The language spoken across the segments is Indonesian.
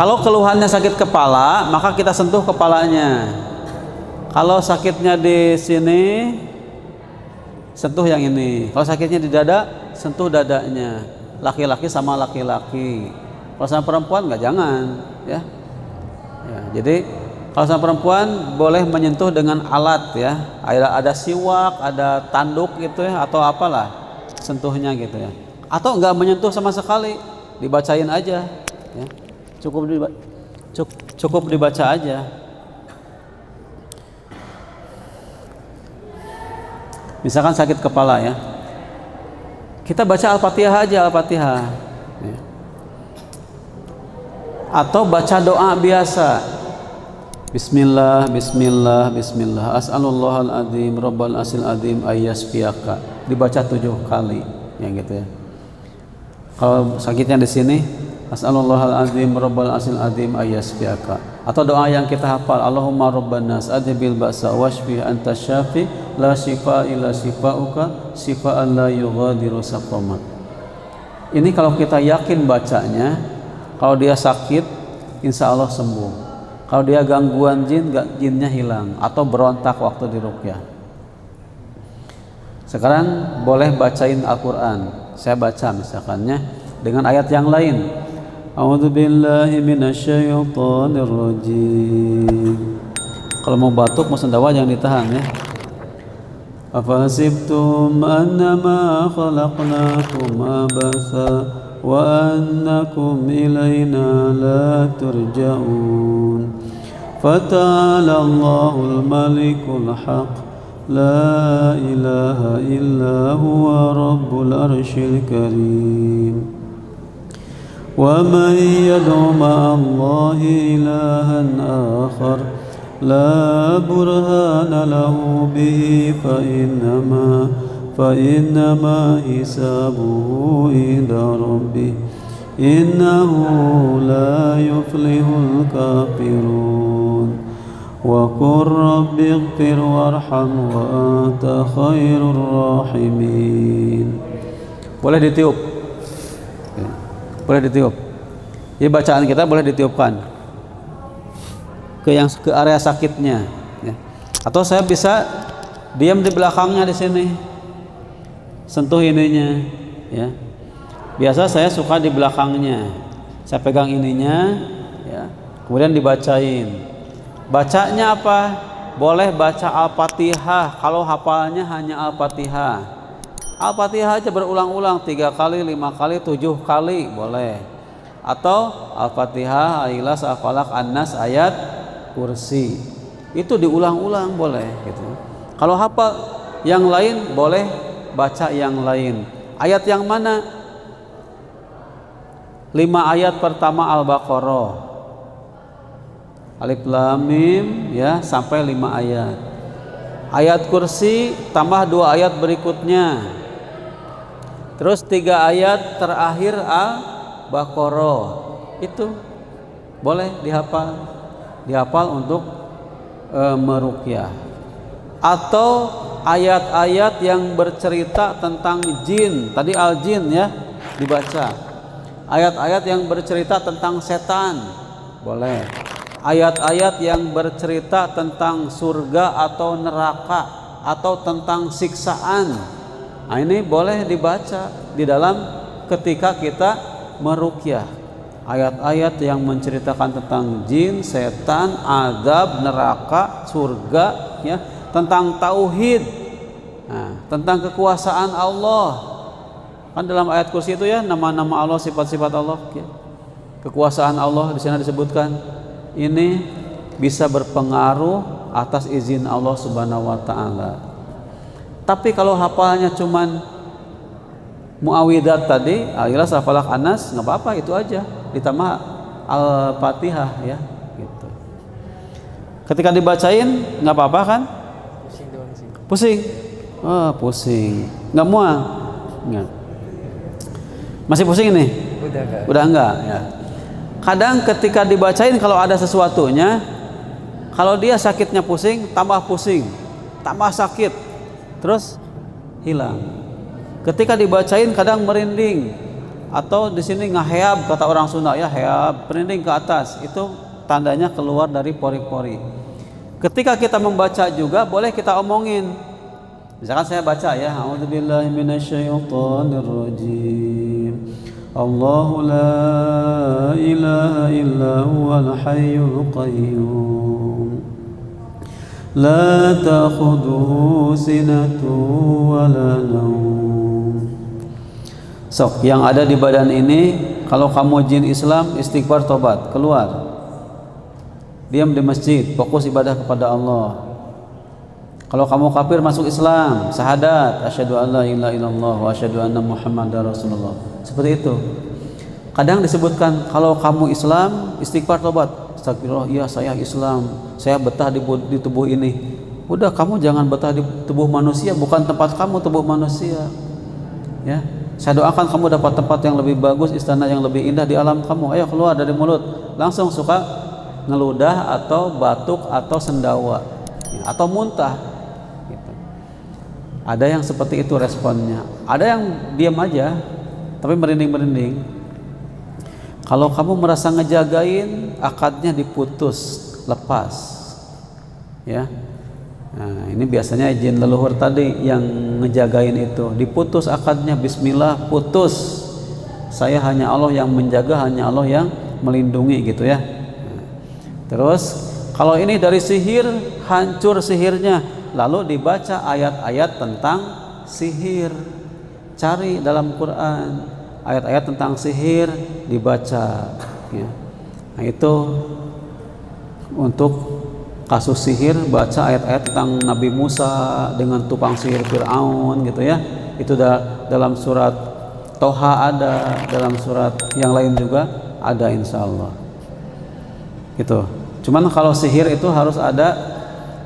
Kalau keluhannya sakit kepala, maka kita sentuh kepalanya. Kalau sakitnya di sini, sentuh yang ini. Kalau sakitnya di dada, sentuh dadanya. Laki-laki sama laki-laki. Kalau sama perempuan nggak, jangan, ya. Jadi kalau sama perempuan boleh menyentuh dengan alat, ya. Ada siwak, ada tanduk gitu ya, atau apalah sentuhnya gitu ya. Atau nggak menyentuh sama sekali, dibacain aja, ya. Cukup dibaca aja. Misalkan sakit kepala, ya, kita baca Al-Fatihah aja, Al-Fatihah, ya. Atau baca doa biasa, Bismillah, Bismillah, Bismillah, As'alullahal adzim, Rabbal asil adzim, ayyasfiyaka, dibaca 7 kali, ya gitu ya. Kalau sakitnya di sini, As'alullahal adzim, Rabbal asil adzim, ayyasfiyaka. Atau doa yang kita hafal, Allahumma rabban nas adhibil ba'sa washfi anta syafi la shifa illa shifauka shifaan la yughadiru saqama. Ini kalau kita yakin bacanya, kalau dia sakit insya Allah sembuh. Kalau dia gangguan jin, jinnya hilang atau berontak waktu diruqyah. Sekarang boleh bacain Al-Quran. Saya baca misalkannya dengan ayat yang lain. A'udzubillahi minasyaitonir rajim. Kalau mau batuk, mau sendawa jangan ditahan, ya. Afasibtum annama khalaqnakum abatha wa annakum ilayna la turja'un. Fata'ala Allahul malikul haq la ilaha illa huwa rabbul arsyil karim. وَمَنْ يَدْعُ مَعَ اللَّهِ إِلَٰهًا آخَرَ لَا بُرْهَانَ لَهُ بِهِ فَإِنَّمَا حِسَابُهُ عِندَ رَبِّهِ إِنَّهُ لَا يُفْلِحُ الْكَافِرُونَ وَقُلْ رَبِّ اغْفِرْ وَارْحَمْ وَأَنْتَ خَيْرُ الرَّاحِمِينَ. Boleh ditiup. Boleh ditiup. Jadi bacaan kita boleh ditiupkan ke area sakitnya, ya. Atau saya bisa diam di belakangnya di sini, sentuh ininya, ya. Biasa saya suka di belakangnya, saya pegang ininya, ya. Kemudian dibacain. Bacanya apa? Boleh baca Al-Fatihah kalau hafalnya hanya Al-Fatihah. Al-Fatihah aja berulang-ulang 3 kali, 5 kali, 7 kali boleh. Atau Al-Fatihah, Al-Ikhlas, Al-Falaq, An-Nas, ayat kursi. Itu diulang-ulang boleh gitu. Kalau hafal yang lain boleh baca yang lain. Ayat yang mana? 5 ayat pertama Al-Baqarah. Alif Lam Mim, ya, sampai 5 ayat. Ayat kursi tambah 2 ayat berikutnya. Terus 3 ayat terakhir Al-Baqarah. Itu boleh dihafal untuk meruqyah. Atau ayat-ayat yang bercerita tentang jin, tadi al-jin, ya, dibaca. Ayat-ayat yang bercerita tentang setan boleh. Ayat-ayat yang bercerita tentang surga atau neraka atau tentang siksaan, nah ini boleh dibaca di dalam ketika kita meruqyah. Ayat-ayat yang menceritakan tentang jin, setan, azab, neraka, surga, ya, tentang tauhid, nah, tentang kekuasaan Allah. Kan dalam ayat kursi itu, ya, nama-nama Allah, sifat-sifat Allah, ya. Kekuasaan Allah di sana disebutkan. Ini bisa berpengaruh atas izin Allah Subhanahu wa taala. Tapi kalau hafalnya cuman muawwidat tadi, Al-Ikhlas, Al-Falaq, An-Nas, nggak apa-apa, itu aja. Ditambah Al-Fatihah, ya, gitu. Ketika dibacain nggak apa-apa kan? Pusing doang sih. Pusing. Oh, pusing. Nggak mual? Nggak. Masih pusing ini? Udah enggak, ya. Kadang ketika dibacain kalau ada sesuatunya, kalau dia sakitnya pusing, tambah sakit, terus hilang. Ketika dibacain kadang merinding, atau di sini ngaheab kata orang Sunda ya, heab, merinding ke atas, itu tandanya keluar dari pori-pori. Ketika kita membaca juga boleh kita omongin. Misalkan saya baca ya, a'udzubillahi minasyaitonirrajim. Allahu la ilaha illa huwal hayyul qayyum. La ta'khudhuhu sinatun wa la nawm. Sok, yang ada di badan ini, kalau kamu jin Islam, istighfar tobat, keluar. Diam di masjid, fokus ibadah kepada Allah. Kalau kamu kafir, masuk Islam, syahadat, asyhadu an la ilaha illallah wa asyhadu anna muhammadar rasulullah. Seperti itu. Kadang disebutkan kalau kamu Islam, istighfar tobat. Astagfirullah, iya saya Islam, saya betah di tubuh ini. Udah, kamu jangan betah di tubuh manusia, bukan tempat kamu tubuh manusia. Ya. Saya doakan kamu dapat tempat yang lebih bagus, istana yang lebih indah di alam kamu. Ayo keluar dari mulut. Langsung suka ngeludah atau batuk atau sendawa atau muntah. Gitu. Ada yang seperti itu responnya. Ada yang diam aja, tapi merinding-merinding. Kalau kamu merasa ngejagain, akadnya diputus, lepas. Ya. Nah, ini biasanya jin leluhur tadi yang ngejagain itu, diputus akadnya, bismillah, putus. Saya hanya Allah yang menjaga, hanya Allah yang melindungi gitu ya. Nah, terus kalau ini dari sihir, hancur sihirnya, lalu dibaca ayat-ayat tentang sihir. Cari dalam Quran ayat-ayat tentang sihir, dibaca ya. Nah, itu untuk kasus sihir, baca ayat-ayat tentang Nabi Musa dengan tukang sihir Fir'aun gitu ya. Itu dalam surat Toha ada, dalam surat yang lain juga ada insyaallah. Gitu. Cuman kalau sihir itu harus ada,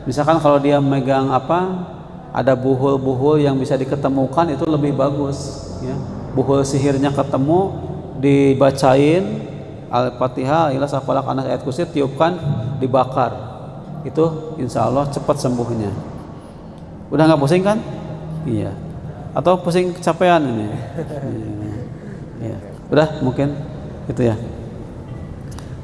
misalkan kalau dia megang apa, ada buhul-buhul yang bisa diketemukan, itu lebih bagus ya. Buhul sihirnya ketemu, dibacain Al-Fatihah, Ikhlas, Falaq, Anas, ayat kursi, tiupkan, dibakar. Itu insya Allah cepat sembuhnya. Udah nggak pusing kan? Iya. Atau pusing kecapean ini? Iya. Udah mungkin itu ya.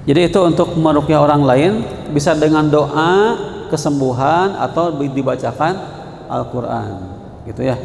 Jadi itu untuk meruqyah orang lain, bisa dengan doa kesembuhan atau dibacakan Al-Quran gitu ya.